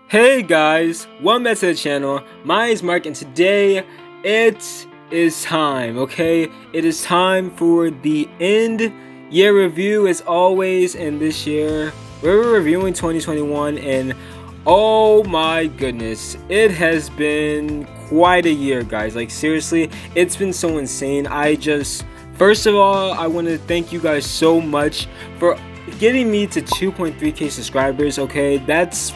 Hey guys, welcome back to the channel. My name is Mark and today it is time, okay? It is time for the end year review as always, and this year we're reviewing 2021 and oh my goodness, it has been quite a year guys. Like seriously, it's been so insane. First of all, I want to thank you guys so much for getting me to 2.3k subscribers. Okay, that's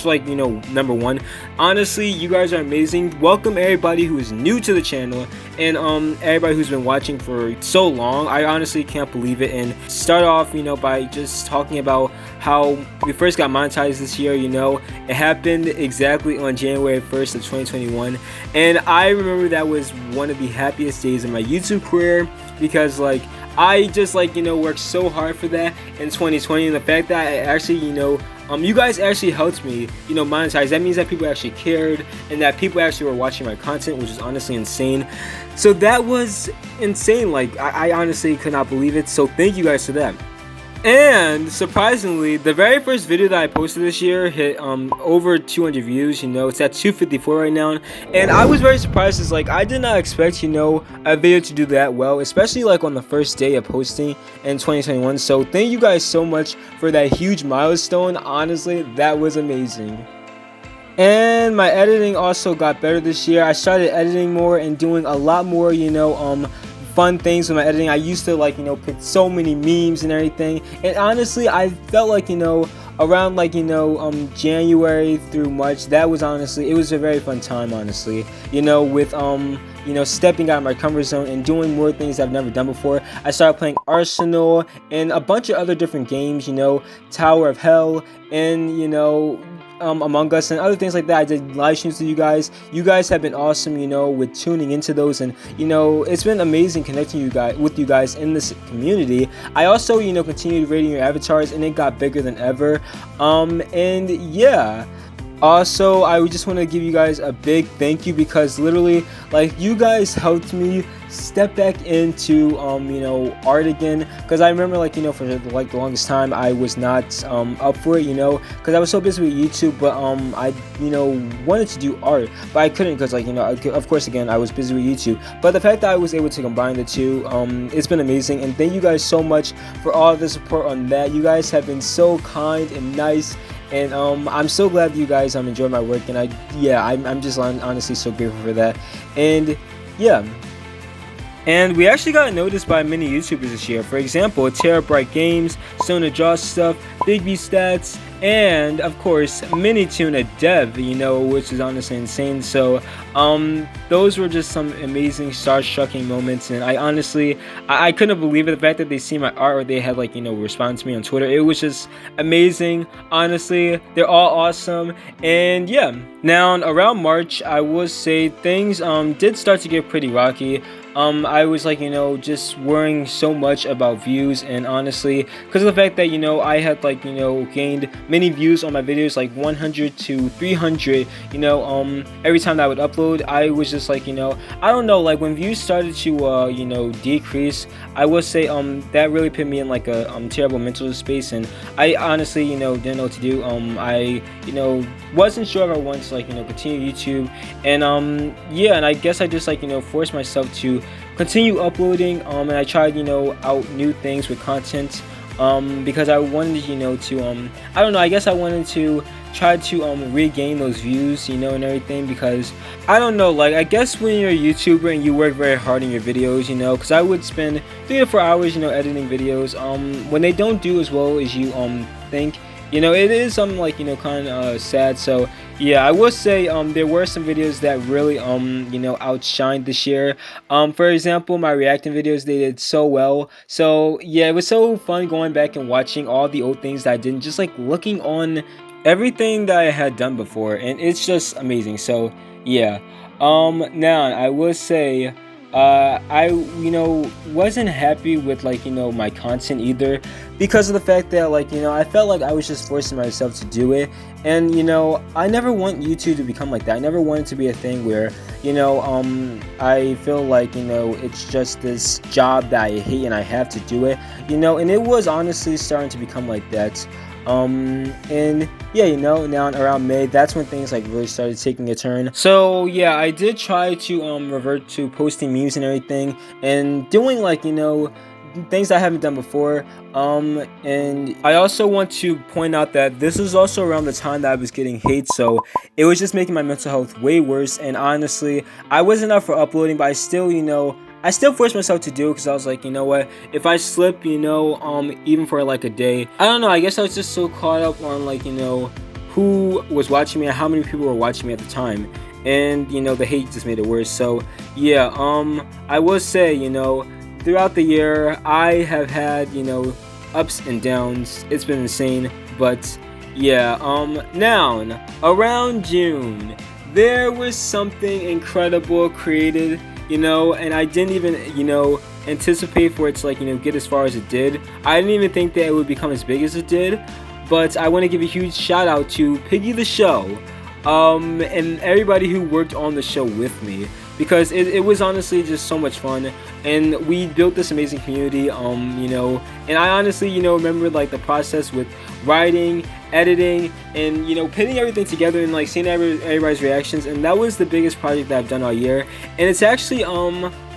like, you know, number one. Honestly, you guys are amazing. Welcome everybody who is new to the channel and everybody who's been watching for so long. I honestly can't believe it. And start off, you know, by just talking about how we first got monetized this year. You know, it happened exactly on January 1st of 2021, and I remember that was one of the happiest days of my YouTube career because like I just like, you know, worked so hard for that in 2020, and the fact that I actually, you know, you guys actually helped me, you know, monetize. That means that people actually cared and that people actually were watching my content, which is honestly insane. So that was insane. Like I honestly could not believe it. So thank you guys for that. And surprisingly, the very first video that I posted this year hit over 200 views. You know, it's at 254 right now, and I was very surprised. It's like I did not expect, you know, a video to do that well, especially like on the first day of posting in 2021. So thank you guys so much for that huge milestone. Honestly, that was amazing. And my editing also got better this year. I started editing more and doing a lot more, you know, fun things with my editing. I used to like, you know, put so many memes and everything, and honestly I felt like, you know, around like, you know, January through March, that was honestly, it was a very fun time, honestly, you know, with you know, stepping out of my comfort zone and doing more things I've never done before. I started playing Arsenal and a bunch of other different games, you know, Tower of Hell and, you know, Among Us and other things like that. I did live streams to you guys. You guys have been awesome, you know, with tuning into those, and you know, it's been amazing connecting with you guys in this community. I also, you know, continued rating your avatars, and it got bigger than ever. And yeah. Also, I just want to give you guys a big thank you because literally, like, you guys helped me step back into you know, art again, because I remember, like, you know, for like the longest time I was not up for it, you know, because I was so busy with YouTube. But I, you know, wanted to do art, but I couldn't because, like, you know, of course, again, I was busy with YouTube. But the fact that I was able to combine the two, it's been amazing, and thank you guys so much for all the support on that. You guys have been so kind and nice, and I'm so glad that you guys enjoy my work, and I'm just honestly so grateful for that. And yeah, and we actually got noticed by many YouTubers this year. For example, Terra Bright Games, Sona Jaw Stuff, Big B Stats, and of course Mini Tuna Dev, you know, which is honestly insane. So those were just some amazing star-striking moments, and I honestly I couldn't believe it, the fact that they see my art or they had, like, you know, respond to me on Twitter. It was just amazing. Honestly, they're all awesome. And yeah, now around March, I would say things did start to get pretty rocky. I was, like, you know, just worrying so much about views, and honestly, because of the fact that, you know, I had, like, you know, gained many views on my videos, like 100 to 300, you know, every time that I would upload. I was just like, you know, I don't know, like when views started to you know, decrease, I would say that really put me in like a terrible mental space, and I honestly, you know, didn't know what to do. I, you know, wasn't sure if I wanted to, like, you know, continue YouTube, and yeah, and I guess I just, like, you know, forced myself to continue uploading, and I tried, you know, out new things with content, because I wanted, you know, to I don't know, I guess I wanted to try to regain those views, you know, and everything, because I don't know, like, I guess when you're a YouTuber and you work very hard in your videos, you know, because I would spend 3 to 4 hours, you know, editing videos, when they don't do as well as you think, you know, it is like, you know, kind of sad. So yeah, I will say there were some videos that really you know, outshined this year. For example, my reacting videos, they did so well. So yeah, it was so fun going back and watching all the old things that I did, and just like looking on everything that I had done before, and it's just amazing. So yeah, now I will say I, you know, wasn't happy with, like, you know, my content either, because of the fact that, like, you know, I felt like I was just forcing myself to do it, and you know, I never want YouTube to become like that. I never want it to be a thing where, you know, I feel like, you know, it's just this job that I hate and I have to do it, you know, and it was honestly starting to become like that. And yeah, you know, now around May, that's when things like really started taking a turn. So yeah, I did try to revert to posting memes and everything, and doing like, you know, things I haven't done before. And I also want to point out that this is also around the time that I was getting hate, so it was just making my mental health way worse. And honestly, I wasn't up for uploading, but I still, you know, I still forced myself to do it because I was like, you know what, if I slip, you know, even for like a day, I don't know, I guess I was just so caught up on like, you know, who was watching me and how many people were watching me at the time, and you know, the hate just made it worse. So yeah, I will say, you know, throughout the year I have had, you know, ups and downs. It's been insane, but yeah, now around June there was something incredible created, you know, and I didn't even, you know, anticipate for it to like, you know, get as far as it did. I didn't even think that it would become as big as it did, but I want to give a huge shout out to Piggy the show, and everybody who worked on the show with me, because it was honestly just so much fun, and we built this amazing community, you know, and I honestly, you know, remember like the process with writing, editing, and you know, putting everything together and like seeing everybody's reactions. And that was the biggest project that I've done all year, and it's actually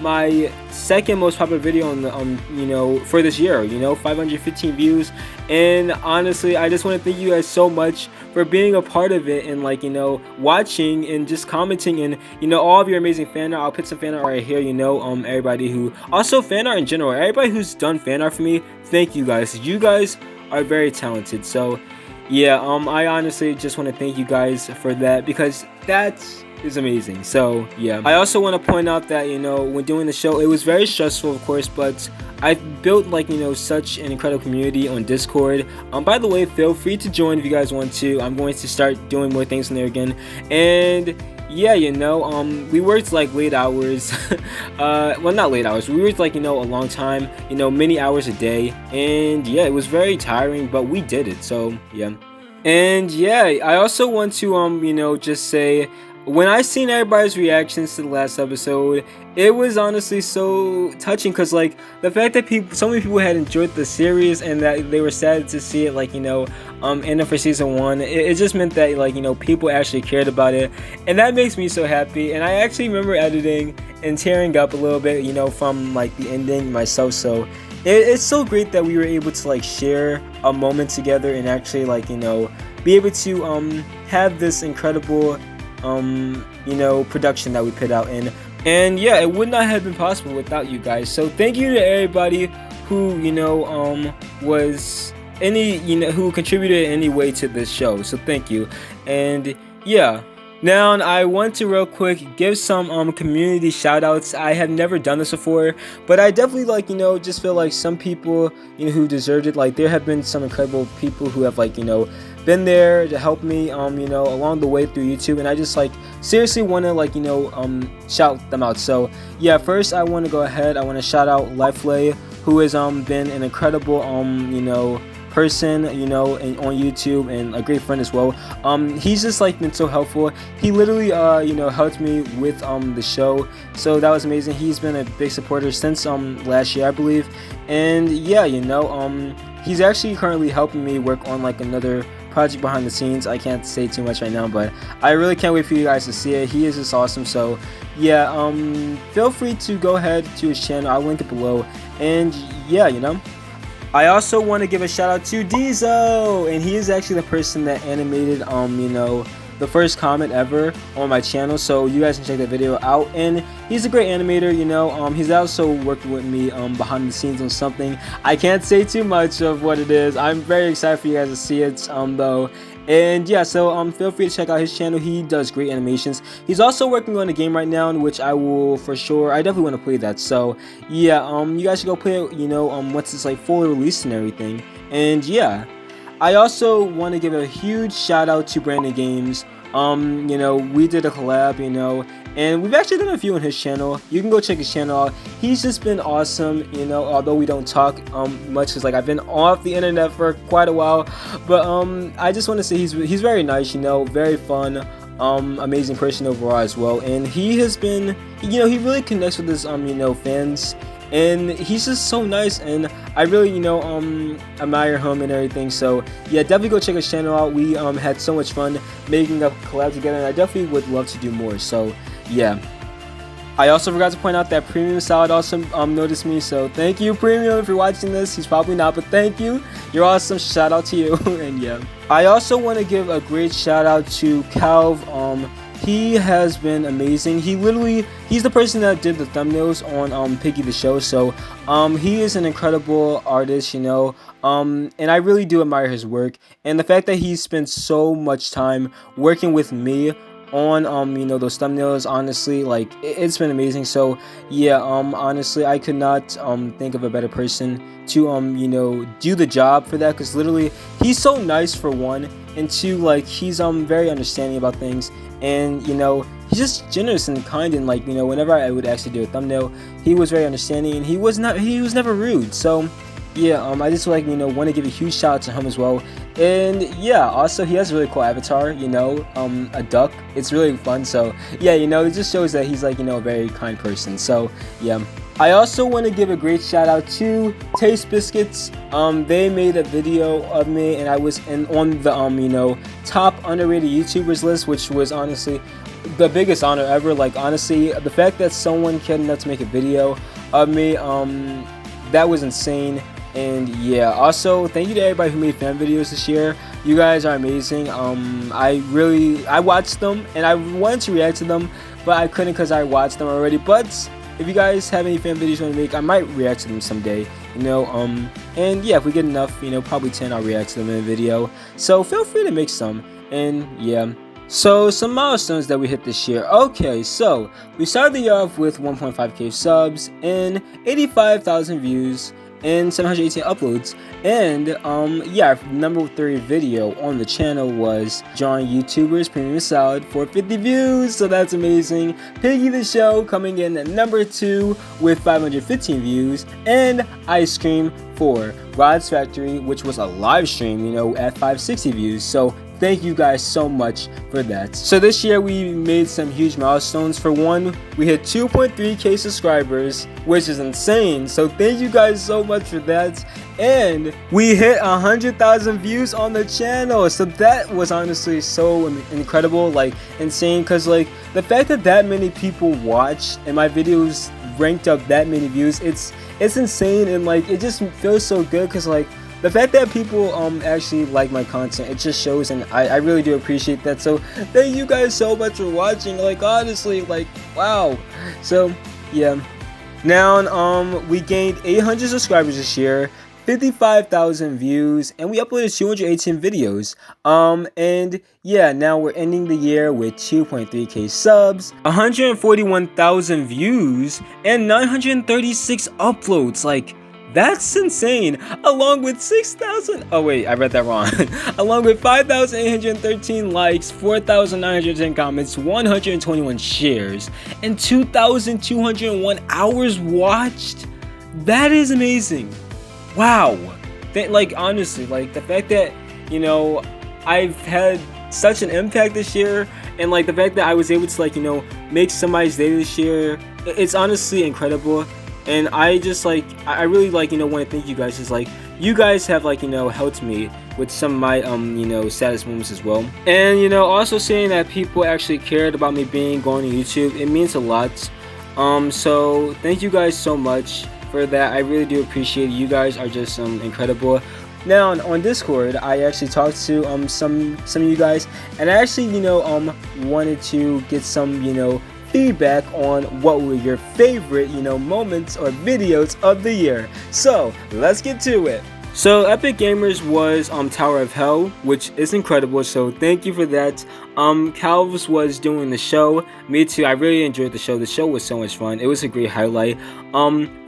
my second most popular video on the you know, for this year, you know, 515 views. And honestly, I just want to thank you guys so much for being a part of it, and like, you know, watching and just commenting, and you know, all of your amazing fan art. I'll put some fan art right here, you know, everybody who also fan art in general, everybody who's done fan art for me, thank you guys. You guys are very talented. So yeah, I honestly just want to thank you guys for that, because that is amazing. So yeah, I also want to point out that, you know, when doing the show, it was very stressful, of course, but I built like, you know, such an incredible community on Discord. By the way, feel free to join if you guys want to. I'm going to start doing more things in there again. And yeah, you know, we worked like late hours. Well, not late hours, we worked like, you know, a long time, you know, many hours a day, and yeah, it was very tiring, but we did it. So yeah. And yeah, I also want to you know, just say, when I seen everybody's reactions to the last episode, it was honestly so touching, because like the fact that so many people had enjoyed the series and that they were sad to see it, like, you know, ending for season 1, it just meant that, like, you know, people actually cared about it, and that makes me so happy. And I actually remember editing and tearing up a little bit, you know, from like the ending myself. So it's so great that we were able to like share a moment together and actually, like, you know, be able to have this incredible you know, production that we put out in. And yeah, it would not have been possible without you guys. So thank you to everybody who, you know, was any, you know, who contributed in any way to this show. So thank you. And yeah, now I want to real quick give some community shout outs. I have never done this before, but I definitely, like, you know, just feel like some people, you know, who deserved it. Like, there have been some incredible people who have, like, you know, been there to help me, you know, along the way through YouTube, and I just like seriously want to, like, you know, shout them out. So yeah, first I want to go ahead, I want to shout out Lifelay, who has been an incredible you know, person, you know, on YouTube, and a great friend as well. He's just like been so helpful. He literally you know, helped me with the show, so that was amazing. He's been a big supporter since last year, I believe. And yeah, you know, he's actually currently helping me work on like another project behind the scenes. I can't say too much right now, but I really can't wait for you guys to see it. He is just awesome. So yeah, feel free to go ahead to his channel, I'll link it below. And yeah, you know, I also want to give a shout out to Diesel, and he is actually the person that animated you know, the first comment ever on my channel, so you guys can check that video out. And he's a great animator, you know. He's also working with me behind the scenes on something. I can't say too much of what it is. I'm very excited for you guys to see it though. And yeah, so feel free to check out his channel. He does great animations. He's also working on a game right now, in which I will for sure, I definitely want to play that. So yeah, you guys should go play it, you know, once it's like fully released and everything. And yeah, I also want to give a huge shout out to Brandon Games. You know, we did a collab, you know, and we've actually done a few on his channel. You can go check his channel out. He's just been awesome, you know, although we don't talk much, because like I've been off the internet for quite a while. But I just want to say he's very nice, you know, very fun, amazing person overall as well. And he has been, you know, he really connects with his you know, fans. and he's just so nice, and I really, you know, admire him and everything. So yeah, definitely go check his channel out. We had so much fun making a collab together, and I definitely would love to do more. So yeah. I also forgot to point out that Premium Salad also noticed me, so thank you, Premium, if you're watching this. He's probably not, but thank you. You're awesome. Shout out to you. And yeah, I also want to give a great shout out to Calv. He has been amazing. He's the person that did the thumbnails on Piggy the show. So he is an incredible artist, you know. And I really do admire his work, and the fact that he spent so much time working with me on you know, those thumbnails, honestly, like it's been amazing. So yeah, honestly, I could not think of a better person to you know, do the job for that, because literally he's so nice, for one, and two, like he's very understanding about things, and you know, he's just generous and kind, and like, you know, whenever I would actually do a thumbnail, he was very understanding, and he was never rude. So yeah, I just, like, you know, want to give a huge shout out to him as well. And yeah, also he has a really cool avatar, you know, a duck. It's really fun. So yeah, you know, it just shows that he's, like, you know, a very kind person. So yeah, I also want to give a great shout out to Taste Biscuits. They made a video of me, and I was on the you know, top underrated YouTubers list, which was honestly the biggest honor ever. Like, honestly, the fact that someone cared enough to make a video of me, that was insane. And yeah, also thank you to everybody who made fan videos this year. You guys are amazing. I watched them, and I wanted to react to them, but I couldn't because I watched them already. But if you guys have any fan videos you want to make, I might react to them someday, you know. And yeah, if we get enough, you know, probably 10, I'll react to them in a video. So feel free to make some. And yeah, so some milestones that we hit this year. Okay, so we started the year off with 1.5k subs and 85,000 views and 718 uploads. And yeah, our number 3 video on the channel was Drawing YouTubers Premium Salad for 50 views, so that's amazing. Piggy the Show coming in at number 2 with 515 views, and Ice Cream for Rod's Factory, which was a live stream, you know, at 560 views. So thank you guys so much for that. So this year we made some huge milestones. For one, we hit 2.3k subscribers, which is insane. So thank you guys so much for that. And we hit 100,000 views on the channel. So that was honestly so incredible, like insane, because like the fact that that many people watched and my videos ranked up that many views, it's insane. And like it just feels so good, because like the fact that people actually like my content, it just shows, and I really do appreciate that. So thank you guys so much for watching. Like, honestly, like, wow. So yeah, now we gained 800 subscribers this year, 55,000 views, and we uploaded 218 videos. And yeah, now we're ending the year with 2.3k subs, 141,000 views, and 936 uploads. Like, that's insane. Along with 6,000, oh wait, I read that wrong. Along with 5,813 likes, 4,910 comments, 121 shares, and 2,201 hours watched. That is amazing. Wow. Like, honestly, like the fact that, you know, I've had such an impact this year, and like the fact that I was able to, like, you know, make somebody's day this year, it's honestly incredible. And I just, like, I really, like, you know, want to thank you guys, because like you guys have, like, you know, helped me with some of my you know, saddest moments as well. And you know, also seeing that people actually cared about me going to YouTube, it means a lot. So thank you guys so much for that. I really do appreciate it. You guys are just incredible. Now on Discord, I actually talked to some of you guys, and I actually, you know, wanted to get some, you know, feedback on what were your favorite, you know, moments or videos of the year. So let's get to it. So Epic Gamers was Tower of Hell, which is incredible, so thank you for that. Calv's was doing the show. Me too, I really enjoyed the show. The show was so much fun. It was a great highlight.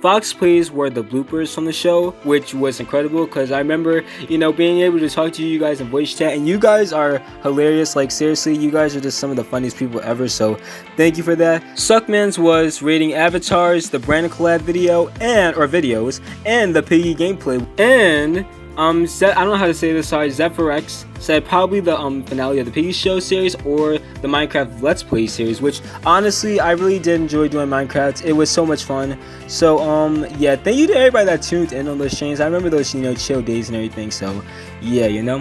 Fox Plays were the bloopers from the show, which was incredible, because I remember, you know, being able to talk to you guys in voice chat, and you guys are hilarious. Like, seriously, you guys are just some of the funniest people ever, so thank you for that. Suckman's was rating avatars, the brand collab video, or videos, and the Piggy gameplay. And I don't know how to say this, sorry, Zephyrex said probably the finale of the Piggy Show series or the Minecraft Let's Play series, which honestly I really did enjoy doing Minecraft. It was so much fun. So yeah, thank you to everybody that tuned in on those streams. I remember those, you know, chill days and everything. So yeah, you know.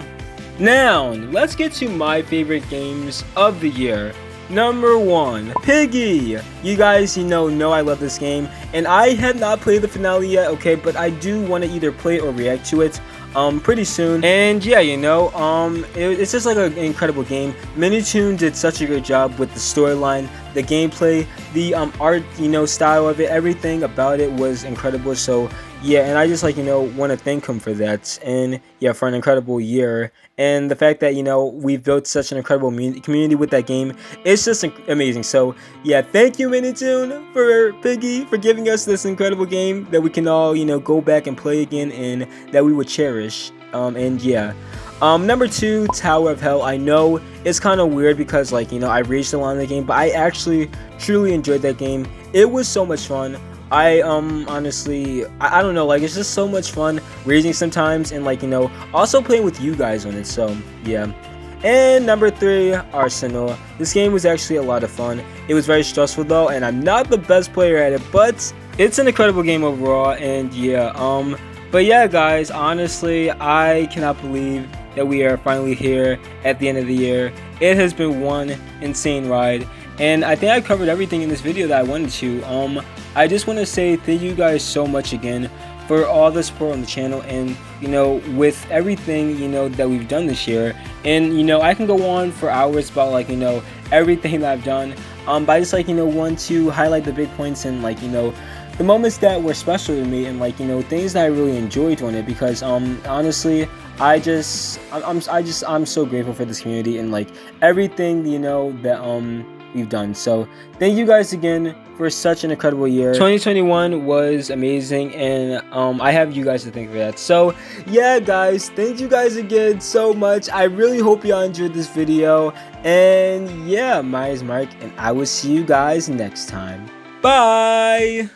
Now let's get to my favorite games of the year. Number 1, Piggy. You guys, you know I love this game, and I have not played the finale yet, okay, but I do want to either play it or react to it pretty soon. And yeah, you know, it's just like an incredible game. Minitoon did such a great job with the storyline, the gameplay, the art, you know, style of it. Everything about it was incredible. So yeah, and I just, like, you know, want to thank him for that, and yeah, for an incredible year, and the fact that, you know, we've built such an incredible community with that game. It's just amazing. So yeah, thank you, Minitoon, for Piggy, for giving us this incredible game that we can all, you know, go back and play again, and that we would cherish. And yeah, number 2, Tower of Hell. I know it's kind of weird because, like, you know, I reached a lot in the game, but I actually truly enjoyed that game. It was so much fun. I honestly, I don't know, like, it's just so much fun raging sometimes, and, like, you know, also playing with you guys on it. So yeah. And number 3, Arsenal. This game was actually a lot of fun. It was very stressful though, and I'm not the best player at it, but it's an incredible game overall. And yeah, but yeah, guys, honestly, I cannot believe that we are finally here at the end of the year. It has been one insane ride, and I think I covered everything in this video that I wanted to. I just want to say thank you guys so much again for all the support on the channel, and, you know, with everything, you know, that we've done this year. And, you know, I can go on for hours about, like, you know, everything that I've done, but I just, like, you know, want to highlight the big points and, like, you know, the moments that were special to me, and, like, you know, things that I really enjoyed doing it, because honestly, I'm so grateful for this community and, like, everything, you know, that we've done. So thank you guys again for such an incredible year. 2021 was amazing, and I have you guys to thank for that. So yeah, guys, thank you guys again so much. I really hope y'all enjoyed this video, and yeah, my name is Mark, and I will see you guys next time. Bye.